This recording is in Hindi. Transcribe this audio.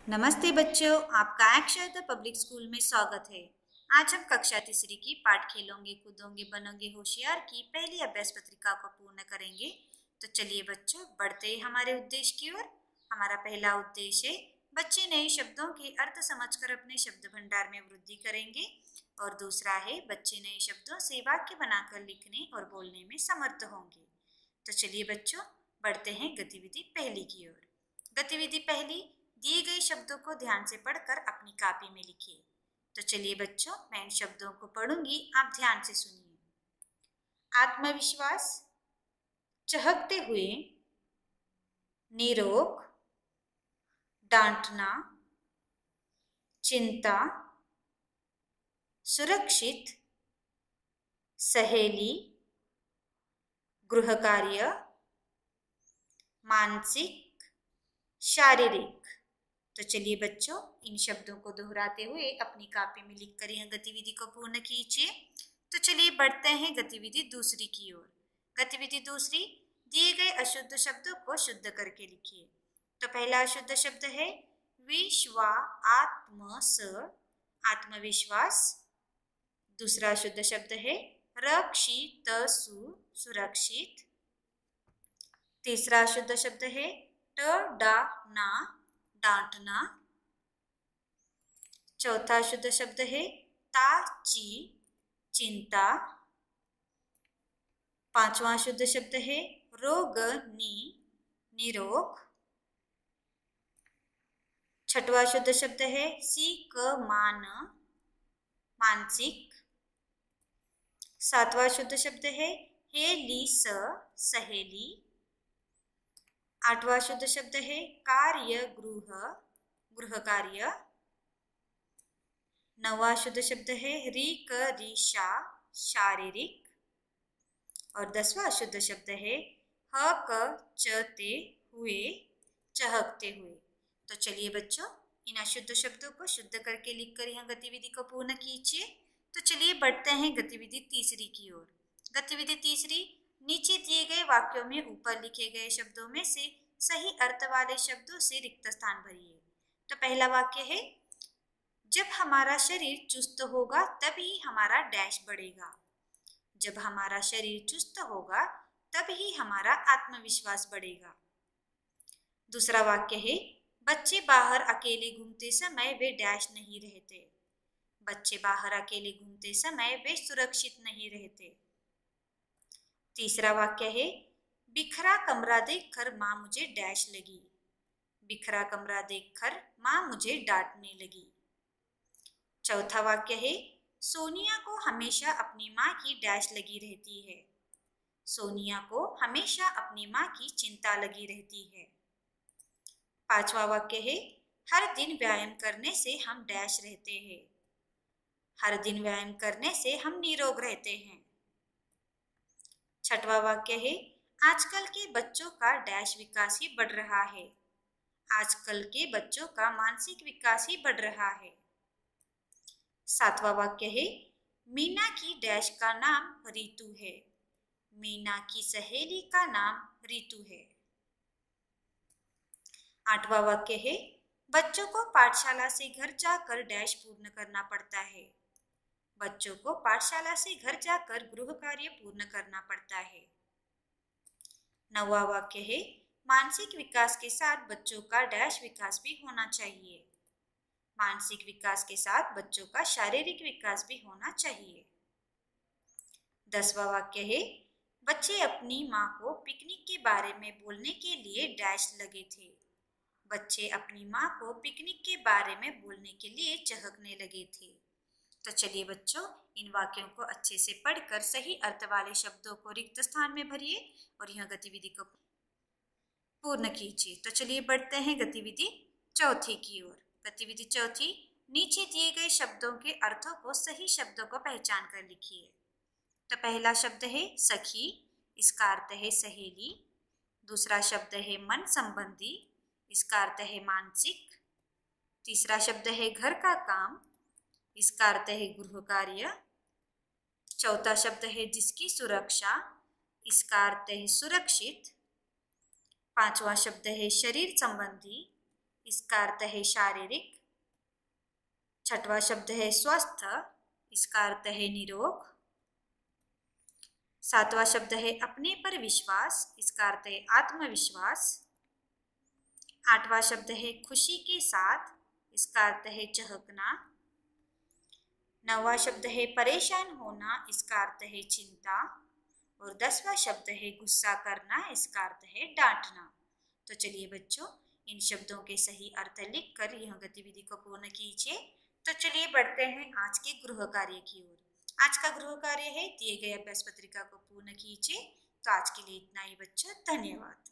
नमस्ते बच्चों, आपका अक्षरता पब्लिक स्कूल में स्वागत है। आज हम कक्षा तीसरी की पाठ खेलोगे कूदोगे बनोगे होशियार की पहली अभ्यास पत्रिका को पूर्ण करेंगे। तो चलिए बच्चों, बढ़ते हैं हमारे उद्देश्य की ओर। हमारा पहला उद्देश्य है बच्चे नए शब्दों के अर्थ समझकर अपने शब्द भंडार में वृद्धि करेंगे और दूसरा है बच्चे नए शब्दों से वाक्य बनाकर लिखने और बोलने में समर्थ होंगे। तो चलिए बच्चों, बढ़ते हैं गतिविधि पहली की ओर। गतिविधि पहली, दिए गए शब्दों को ध्यान से पढ़कर अपनी कॉपी में लिखिए। तो चलिए बच्चों, मैं इन शब्दों को पढ़ूंगी, आप ध्यान से सुनिए। आत्मविश्वास, चहकते हुए, निरोग, डांटना, चिंता, सुरक्षित, सहेली, गृह कार्य, मानसिक, शारीरिक। तो चलिए बच्चों, इन शब्दों को दोहराते हुए अपनी कॉपी में लिखकर यह गतिविधि को पूर्ण कीजिए। तो चलिए बढ़ते हैं गतिविधि दूसरी की ओर। गतिविधि दूसरी, दिए गए अशुद्ध शब्दों को शुद्ध करके लिखिए। तो पहला अशुद्ध शब्द है आत्मविश्वास। दूसरा शुद्ध शब्द है सुरक्षित। तीसरा शुद्ध शब्द है डांटना। चौथा शुद्ध शब्द है ताची, चिंता। पांचवा शुद्ध शब्द है निरोग। छठवां शुद्ध शब्द है मानसिक। सातवां शुद्ध शब्द है सहेली। आठवां शुद्ध शब्द है गृह कार्य। नौवां शुद्ध शब्द है शारीरिक। और 10वां शुद्ध शब्द है चहकते हुए। तो चलिए बच्चों, इन अशुद्ध शब्दों को शुद्ध करके लिखकर यह गतिविधि को पूर्ण कीजिए। तो चलिए बढ़ते हैं गतिविधि तीसरी की ओर। गतिविधि तीसरी, नीचे दिए गए वाक्यों में ऊपर लिखे गए शब्दों में से सही अर्थ वाले शब्दों से रिक्त स्थान भरिए। तो पहला वाक्य है, जब हमारा शरीर चुस्त होगा तभी हमारा डैश बढ़ेगा। जब हमारा शरीर चुस्त होगा तभी हमारा आत्मविश्वास बढ़ेगा। दूसरा वाक्य है, बच्चे बाहर अकेले घूमते समय वे डैश नहीं रहते। बच्चे बाहर अकेले घूमते समय वे सुरक्षित नहीं रहते। तीसरा वाक्य है, बिखरा कमरा देखकर माँ मुझे डैश लगी। बिखरा कमरा देखकर माँ मुझे डांटने लगी। चौथा वाक्य है, सोनिया को हमेशा अपनी माँ की डैश लगी रहती है। सोनिया को हमेशा अपनी माँ की चिंता लगी रहती है। पांचवा वाक्य है, हर दिन व्यायाम करने से हम डैश रहते हैं। हर दिन व्यायाम करने से हम निरोग रहते हैं। छठवां वाक्य है, आजकल के बच्चों का डैश विकास ही बढ़ रहा है। आजकल के बच्चों का मानसिक विकास ही बढ़ रहा है। सातवां वाक्य है, मीना की डैश का नाम रितु है। मीना की सहेली का नाम रितु है। आठवां वाक्य है, बच्चों को पाठशाला से घर जाकर डैश पूर्ण करना पड़ता है। बच्चों को पाठशाला से घर जाकर गृह कार्य पूर्ण करना पड़ता है। नौवां वाक्य है, मानसिक विकास के साथ बच्चों का डैश विकास भी होना चाहिए। मानसिक विकास के साथ बच्चों का शारीरिक विकास भी होना चाहिए। 10वां वाक्य है, बच्चे अपनी माँ को पिकनिक के बारे में बोलने के लिए डैश लगे थे। बच्चे अपनी माँ को पिकनिक के बारे में बोलने के लिए चहकने लगे थे। तो चलिए बच्चों, इन वाक्यों को अच्छे से पढ़कर सही अर्थ वाले शब्दों को रिक्त स्थान में भरिए और यह गतिविधि को पूर्ण कीजिए। तो चलिए बढ़ते हैं गतिविधि चौथी की ओर। गतिविधि चौथी, नीचे दिए गए शब्दों के अर्थों को सही शब्दों को पहचान कर लिखिए। तो पहला शब्द है सखी, इसका अर्थ है सहेली। दूसरा शब्द है मन संबंधी, इसका अर्थ है मानसिक। तीसरा शब्द है घर का काम, इसका अर्थ है गृह कार्य। चौथा शब्द है जिसकी सुरक्षा, इसका अर्थ है सुरक्षित। पांचवा शब्द है शरीर संबंधी, इसका अर्थ है शारीरिक। छठवां शब्द है स्वस्थ, इसका अर्थ है निरोग। सातवां शब्द है अपने पर विश्वास, इसका अर्थ है आत्मविश्वास। आठवां शब्द है खुशी के साथ, इसका अर्थ है चहकना। नौवां शब्द है परेशान होना, इसका अर्थ है चिंता। और 10वां शब्द है गुस्सा करना, इसका अर्थ है डांटना। तो चलिए बच्चों, इन शब्दों के सही अर्थ लिखकर यह गतिविधि को पूर्ण कीजिए। तो चलिए बढ़ते हैं आज के गृह कार्य की ओर। आज का गृह कार्य है दिए गए अभ्यास पत्रिका को पूर्ण कीजिए। तो आज के लिए इतना ही बच्चों, धन्यवाद।